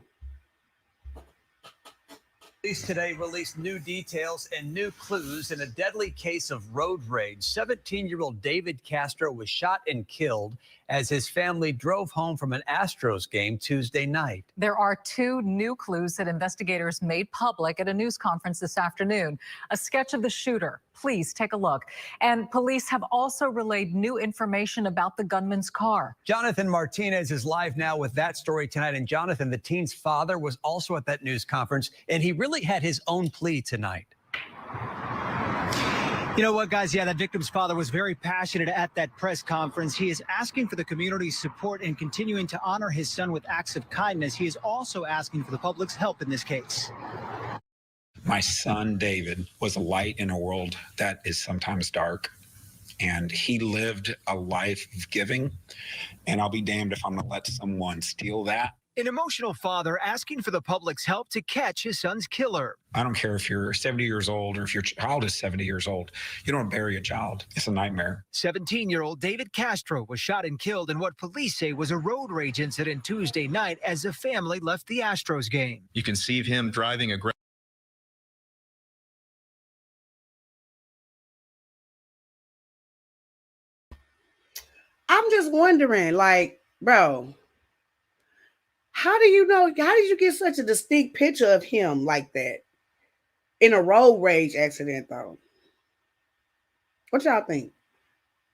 Police today released new details and new clues in a deadly case of road rage. 17-year-old David Castro was shot and killed as his family drove home from an Astros game Tuesday night. There are 2 new clues that investigators made public at a news conference this afternoon. A sketch of the shooter. Please take a look. And police have also relayed new information about the gunman's car. Jonathan Martinez is live now with that story tonight. And Jonathan, the teen's father, was also at that news conference, and he really had his own plea tonight. You know what, guys? Yeah, that victim's father was very passionate at that press conference. He is asking for the community's support and continuing to honor his son with acts of kindness. He is also asking for the public's help in this case. My son, David, was a light in a world that is sometimes dark, and he lived a life of giving, and I'll be damned if I'm going to let someone steal that. An emotional father asking for the public's help to catch his son's killer. I don't care if you're 70 years old or if your child is 70 years old. You don't bury a child. It's a nightmare. 17-year-old David Castro was shot and killed in what police say was a road rage incident Tuesday night as the family left the Astros game. You can see him driving aggressively. I'm just wondering, like, bro, how do you know? How did you get such a distinct picture of him like that in a road rage accident, though? What y'all think?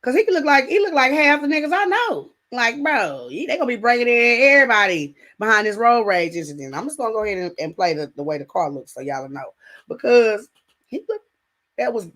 Because he look like half the niggas I know. Like, bro, they gonna be bringing in everybody behind this road rage incident. I'm just gonna go ahead and play the way the car looks so y'all know, because he looked. That was.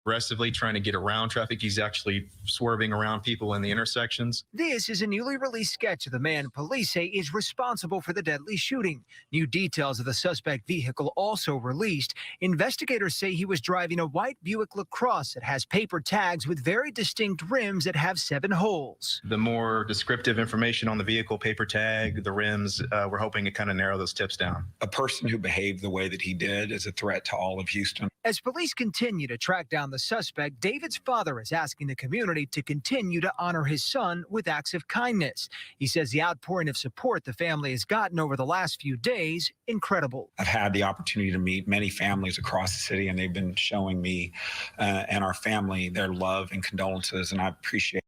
Aggressively trying to get around traffic. He's actually swerving around people in the intersections. This is a newly released sketch of the man police say is responsible for the deadly shooting. New details of the suspect vehicle also released. Investigators say he was driving a white Buick LaCrosse that has paper tags with very distinct rims that have 7 holes. The more descriptive information on the vehicle, paper tag, the rims, we're hoping to kind of narrow those tips down. A person who behaved the way that he did is a threat to all of Houston. As police continue to track down the suspect, David's father is asking the community to continue to honor his son with acts of kindness. He says the outpouring of support the family has gotten over the last few days, incredible. I've had the opportunity to meet many families across the city, and they've been showing me and our family their love and condolences, and I appreciate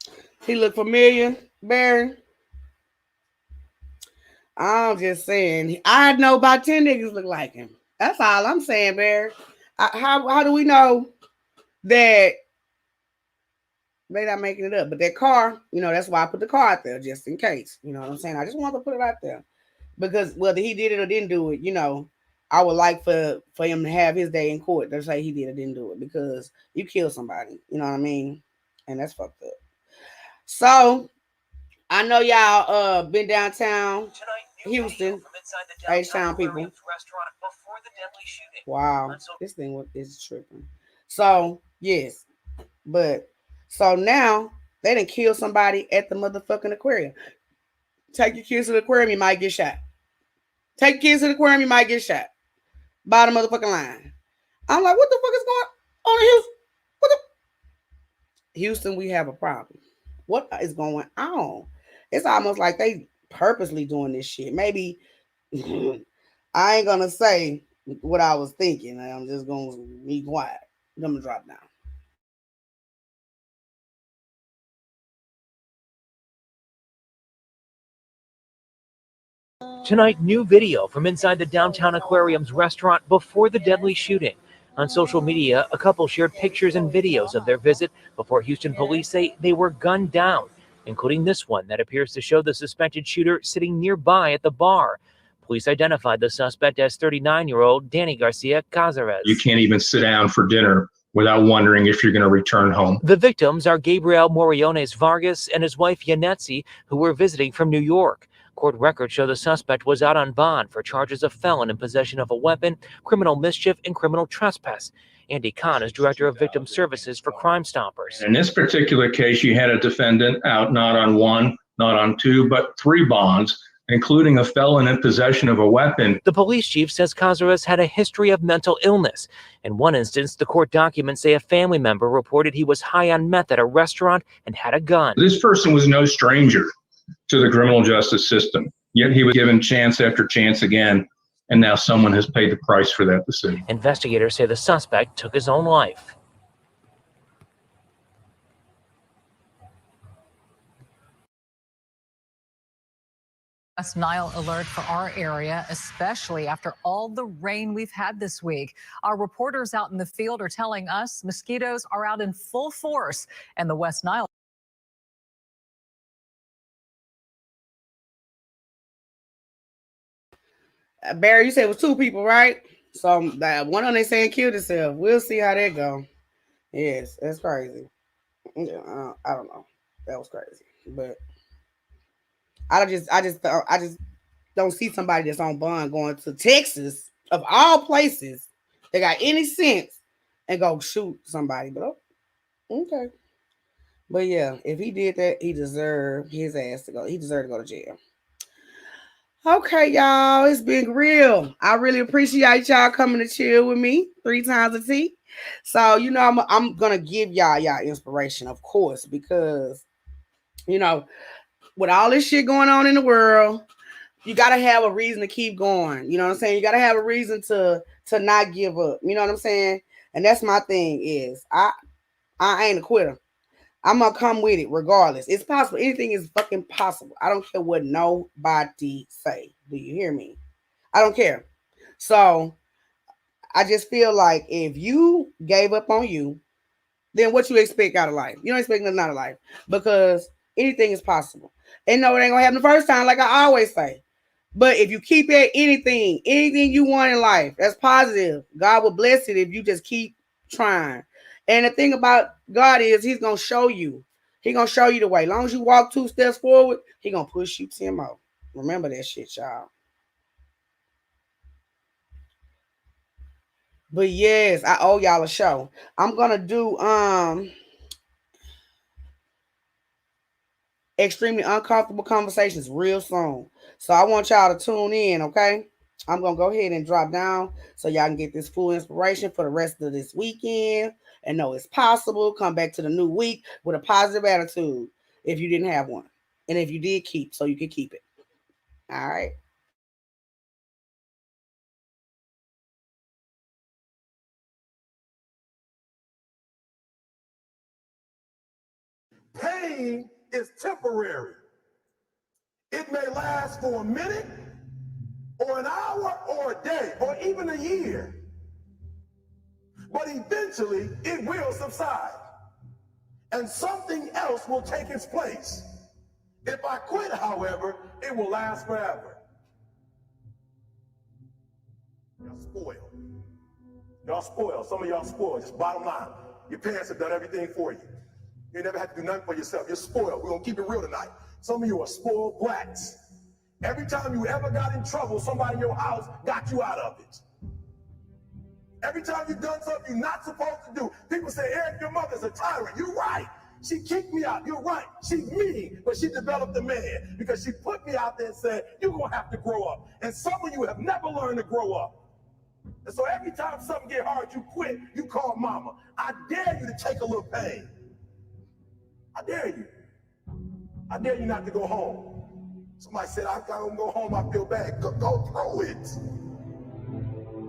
it. He look familiar, Barry. I'm just saying, I know about 10 niggas look like him. That's all I'm saying, Barry. How do we know that they're not making it up? But that car, that's why I put the car out there, just in case. You know what I'm saying? I just wanted to put it out there. Because whether he did it or didn't do it, I would like for him to have his day in court to say he did or didn't do it. Because you killed somebody, you know what I mean? And that's fucked up. So, I know y'all been downtown Houston, Htown people. Wow, this thing is tripping. So, yes. But, so now, they done killed somebody at the motherfucking aquarium. Take your kids to the aquarium, you might get shot. Take your kids to the aquarium, you might get shot. Bottom motherfucking line. I'm like, what the fuck is going on? On Houston, Houston, we have a problem. What is going on? It's almost like they purposely doing this shit. Maybe I ain't gonna say what I was thinking. I'm just gonna be quiet. I'm gonna drop down. Tonight, new video from inside the downtown aquarium's restaurant before the deadly shooting. On social media, a couple shared pictures and videos of their visit before Houston police say they were gunned down, including this one that appears to show the suspected shooter sitting nearby at the bar. Police identified the suspect as 39-year-old Danny Garcia Cazares. You can't even sit down for dinner without wondering if you're going to return home. The victims are Gabriel Moriones Vargas and his wife Yanetsi, who were visiting from New York. Court records show the suspect was out on bond for charges of felon in possession of a weapon, criminal mischief, and criminal trespass. Andy Kahn is director of victim services for Crime Stoppers. In this particular case, you had a defendant out not on one, not on two, but 3 bonds, including a felon in possession of a weapon. The police chief says Cazares had a history of mental illness. In one instance, the court documents say a family member reported he was high on meth at a restaurant and had a gun. This person was no stranger to the criminal justice system, yet he was given chance after chance again, and now someone has paid the price for that decision. Investigators say the suspect took his own life. West Nile alert for our area, especially after all the rain we've had this week. Our reporters out in the field are telling us mosquitoes are out in full force, and the West Nile. Barry, you said it was 2 people, right? So that one on they saying killed himself. We'll see how that go. Yes, that's crazy. Yeah, I don't know. That was crazy, but I just don't see somebody that's on bond going to Texas of all places that got any sense and go shoot somebody. But okay. But yeah, if he did that, he deserved his ass to go. He deserved to go to jail. Okay, y'all, it's been real. I really appreciate y'all coming to chill with me 3 times a tea. So, you know, I'm gonna give y'all inspiration, of course, because you know, with all this shit going on in the world, you gotta have a reason to keep going. You know what I'm saying? You gotta have a reason to not give up. You know what I'm saying? And that's my thing is I ain't a quitter. I'm gonna come with it regardless. It's possible. Anything is fucking possible. I don't care what nobody say. Do you hear me? I don't care. So I just feel like if you gave up on you, then what you expect out of life? You don't expect nothing out of life because anything is possible. And no, it ain't gonna happen the first time, like I always say. But if you keep at anything you want in life, that's positive. God will bless it if you just keep trying. And the thing about God is he's going to show you. He's going to show you the way. As long as you walk 2 steps forward, he's going to push you 10 more. Remember that shit, y'all. But yes, I owe y'all a show. I'm going to do extremely uncomfortable conversations real soon. So I want y'all to tune in, okay? I'm going to go ahead and drop down so y'all can get this full inspiration for the rest of this weekend and know it's possible. Come back to the new week with a positive attitude if you didn't have one. And if you did, keep so you can keep it. All right. Pain is temporary. It may last for a minute or an hour or a day or even a year. But eventually it will subside and something else will take its place. If I quit, however, it will last forever. Y'all spoiled. Y'all spoiled. Some of y'all spoiled. Just bottom line. Your parents have done everything for you. You never had to do nothing for yourself. You're spoiled. We're going to keep it real tonight. Some of you are spoiled brats. Every time you ever got in trouble, somebody in your house got you out of it. Every time you've done something you're not supposed to do, people say, Eric, your mother's a tyrant. You're right. She kicked me out. You're right. She's mean, but she developed a man because she put me out there and said, you're going to have to grow up. And some of you have never learned to grow up. And so every time something get hard, you quit, you call mama. I dare you to take a little pain. I dare you. I dare you not to go home. Somebody said, I gotta go home, I feel bad. Go through it.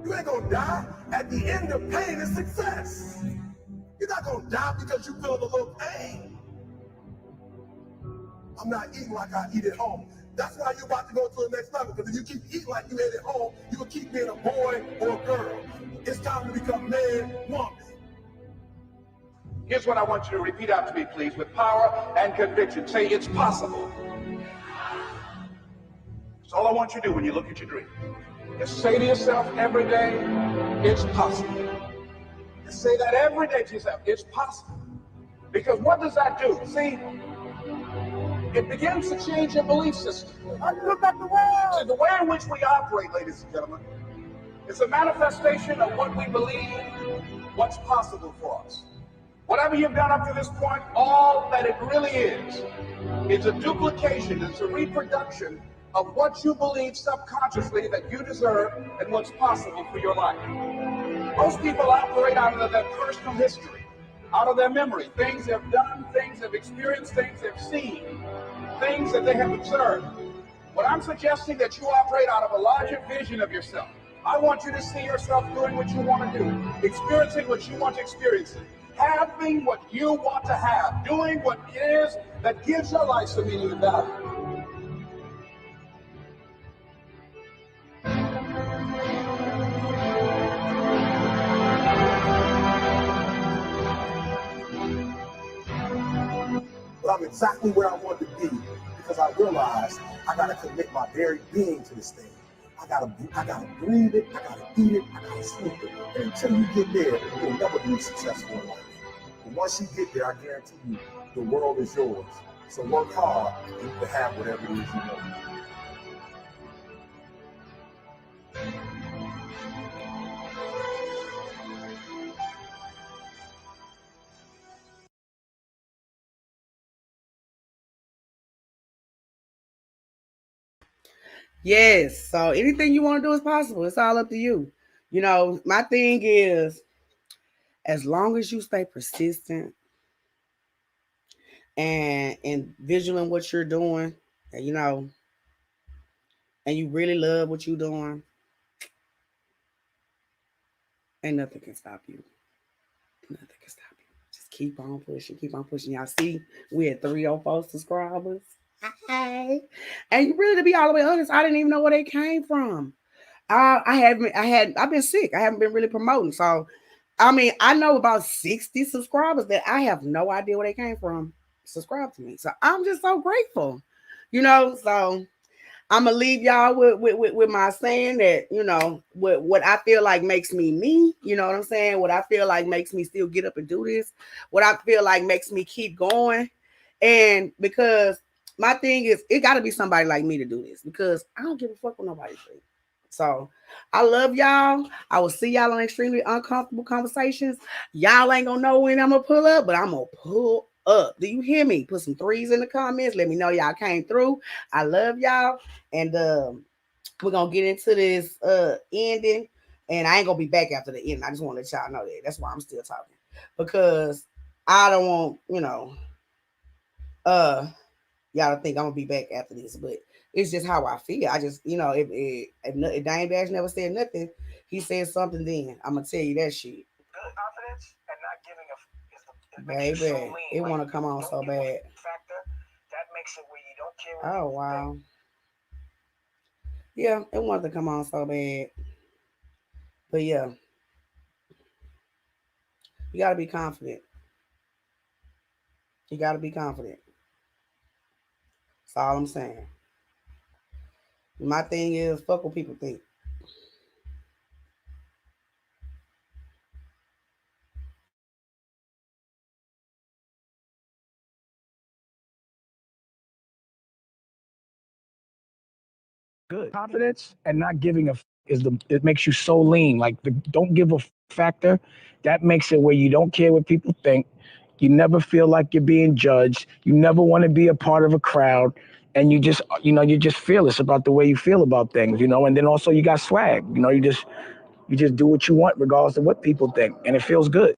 You ain't gonna die. At the end of pain is success. You're not gonna die because you feel a little pain. I'm not eating like I eat at home. That's why you're about to go to the next level, because if you keep eating like you ate at home, you will keep being a boy or a girl. It's time to become man, woman. Here's what I want you to repeat after me, please, with power and conviction. Say, it's possible. That's all I want you to do when you look at your dream. Just say to yourself every day, it's possible. Just say that every day to yourself, it's possible. Because what does that do? See, it begins to change your belief system. Look at the world. See, the way in which we operate, ladies and gentlemen, is a manifestation of what we believe, what's possible for us. Whatever you've done up to this point, all that it really is a duplication, it's a reproduction of what you believe subconsciously that you deserve and what's possible for your life. Most people operate out of their personal history, out of their memory, things they've done, things they've experienced, things they've seen, things that they have observed. What I'm suggesting that you operate out of a larger vision of yourself. I want you to see yourself doing what you want to do, experiencing what you want to experience, having what you want to have, doing what it is that gives your life some meaning and value. But I'm exactly where I want to be because I realized I gotta commit my very being to this thing. I gotta breathe it, I gotta eat it, I gotta sleep it. And until you get there, you'll never be successful in life. But once you get there, I guarantee you, the world is yours. So work hard and you can have whatever it is you want. Yes. So anything you want to do is possible. It's all up to you. You know, my thing is, as long as you stay persistent and vigilant what you're doing, and, you know, and you really love what you're doing, ain't nothing can stop you. Nothing can stop you. Just keep on pushing, keep on pushing. Y'all see, we had 304 subscribers. Hi. And really, to be all the way honest, I didn't even know where they came from. I've been sick. I haven't been really promoting. So, I mean, I know about 60 subscribers that I have no idea where they came from. Subscribe to me. So I'm just so grateful, you know. So I'm gonna leave y'all with my saying that, you know, what I feel like makes me me, you know what I'm saying? What I feel like makes me still get up and do this, what I feel like makes me keep going. And because my thing is, it got to be somebody like me to do this, because I don't give a fuck what nobody thinks. So I love y'all. I will see y'all on Extremely Uncomfortable Conversations. Y'all ain't gonna know when I'm gonna pull up, but I'm gonna pull up. Do you hear me? Put some 3s in the comments. Let me know y'all came through. I love y'all. And we're gonna get into this ending. And I ain't gonna be back after the end. I just want to let y'all know that. That's why I'm still talking. Because I don't want, you know, y'all to think I'm gonna be back after this, but it's just how I feel. I just, you know, if Dame Dash never said nothing, he said something, then I'm gonna tell you that shit. Good confidence and not giving a Baby, it want to come on so bad. factor. That makes it where you don't care. Oh wow. Yeah, it wanted to come on so bad. But yeah, you gotta be confident. You gotta be confident. That's all I'm saying. My thing is, fuck what people think. Good confidence and not giving a it makes you so lean. Like the don't give a factor, that makes it where you don't care what people think. You never feel like you're being judged. You never want to be a part of a crowd, and you just, you know, you're just fearless about the way you feel about things, you know. And then also you got swag, you know. You just, You just do what you want regardless of what people think, and it feels good.